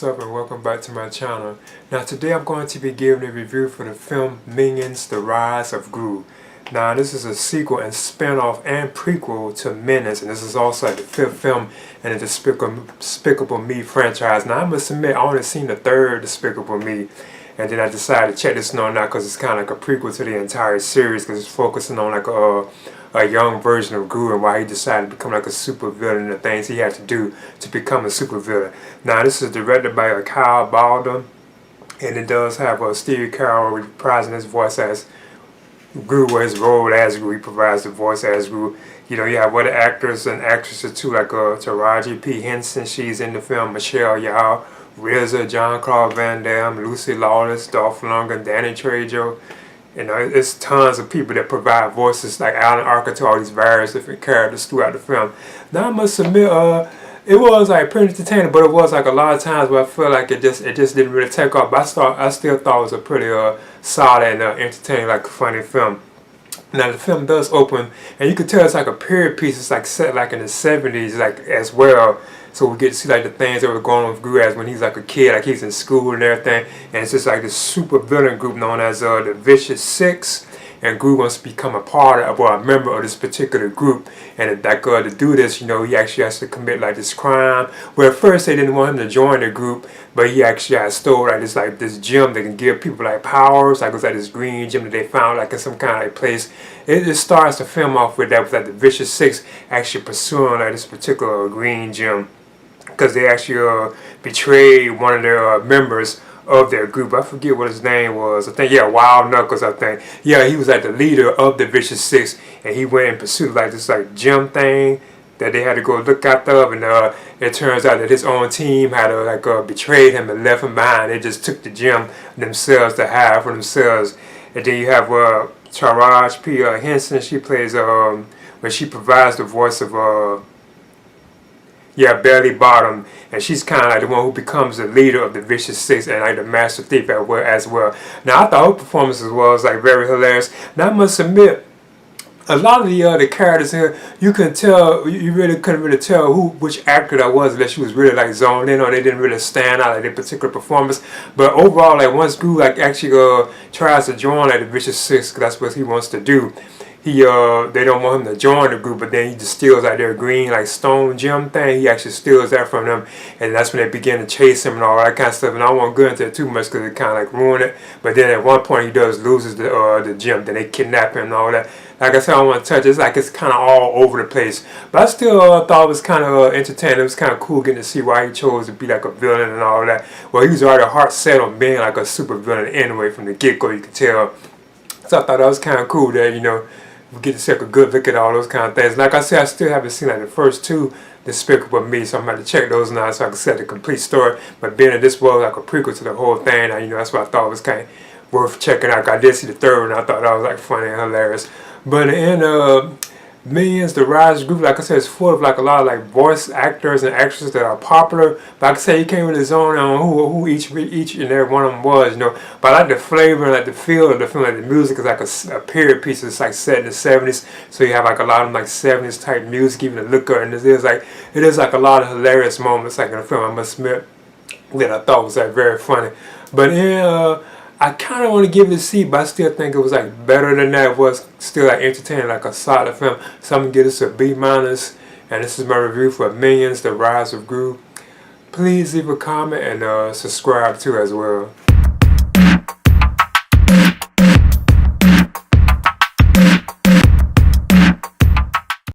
what's up and welcome back to my channel. Now today I'm going to be giving a review for the film Minions: The Rise of Gru. Now this is a sequel and spin-off and prequel to Minions, and this is also the fifth film in the Despicable Me franchise. Now I must admit I only seen the third Despicable Me, and then I decided to check this one out because it's kind of like a prequel to the entire series, because it's focusing on like a young version of Gru and why he decided to become like a super villain and the things he had to do to become a super villain. Now this is directed by Kyle Balder, and it does have Steve Carell reprising his voice as Gru, or his role as Gru. He provides the voice as Gru. You know, you have other actors and actresses too, like Taraji P. Henson, she's in the film, Michelle Yeoh, RZA, John Claude Van Damme, Lucy Lawless, Dolph Lundgren, Danny Trejo. You know, it's tons of people that provide voices, like Alan Arkin, to all these various different characters throughout the film. Now I must admit, it was like pretty entertaining, but it was like a lot of times where I feel like it just didn't really take off. But I still thought it was a pretty solid and entertaining, like a funny film. Now the film does open, and you can tell it's like a period piece. It's like set like in the 70s, like as well. So we get to see like the things that were going on with Gru as when he's like a kid, like he's in school and everything. And it's just like this super villain group known as the Vicious Six. And Gru wants to become a part of, or a member of this particular group. And like to do this, you know, he actually has to commit like this crime. Where at first they didn't want him to join the group, but he actually stole like this gem that can give people like powers. Like it was like this green gem that they found like in some kind of like place. It starts the film off with that, with like the Vicious Six actually pursuing like this particular green gem, because they actually betrayed one of their members of their group. I forget what his name was. I think, yeah, Wild Knuckles, I think. Yeah, he was like the leader of the Vicious Six, and he went in pursuit of like this like gem thing that they had to go look after, and it turns out that his own team had betrayed him and left him behind. They just took the gem themselves to have for themselves. And then you have Taraji P. Henson. She plays when she provides the voice of Belly Bottom, and she's kind of like the one who becomes the leader of the Vicious Six and like the Master Thief as well. Now I thought her performance as well was like very hilarious. Now I must admit, a lot of the characters here, you can tell, you really couldn't really tell which actor that was, unless she was really like zoned in, or they didn't really stand out like their particular performance. But overall, like once Gru like actually tries to join like the Vicious Six, because that's what he wants to do. They don't want him to join the group, but then he just steals like their green like stone gem thing. He actually steals that from them, and that's when they begin to chase him and all that kind of stuff. And I don't want to go into it too much because it kind of like ruin it. But then at one point he loses the gem. Then they kidnap him and all that. Like I said, I don't want to touch it. It's like it's kind of all over the place. But I still thought it was kind of entertaining. It was kind of cool getting to see why he chose to be like a villain and all that. Well, he was already heart set on being like a super villain anyway from the get-go, you could tell. So I thought that was kind of cool that, you know, we get to take a good look at all those kind of things. Like I said, I still haven't seen like the first two Despicable Me, so I'm going to check those now so I can set the complete story. But being that this was like a prequel to the whole thing, you know, that's what I thought was kind of worth checking out. I did see the third one, and I thought that was like funny and hilarious. But in the end, Minions: The Rise of Gru, like I said, it's full of like a lot of like voice actors and actresses that are popular. But like I said, you can't really zone on who each and every one of them was, you know. But I like the flavor and like the feel of the film, like the music is like a period piece. It's like set in the 70s, so you have like a lot of like 70s type music, even the look of it. And it is like a lot of hilarious moments like in the film, I must admit, that I thought was like very funny. But I kind of want to give it a C, but I still think it was like better than that. It was still like entertaining, like a solid film. So I'm going to give this a B-. And this is my review for Minions: The Rise of Gru. Please leave a comment and subscribe too as well.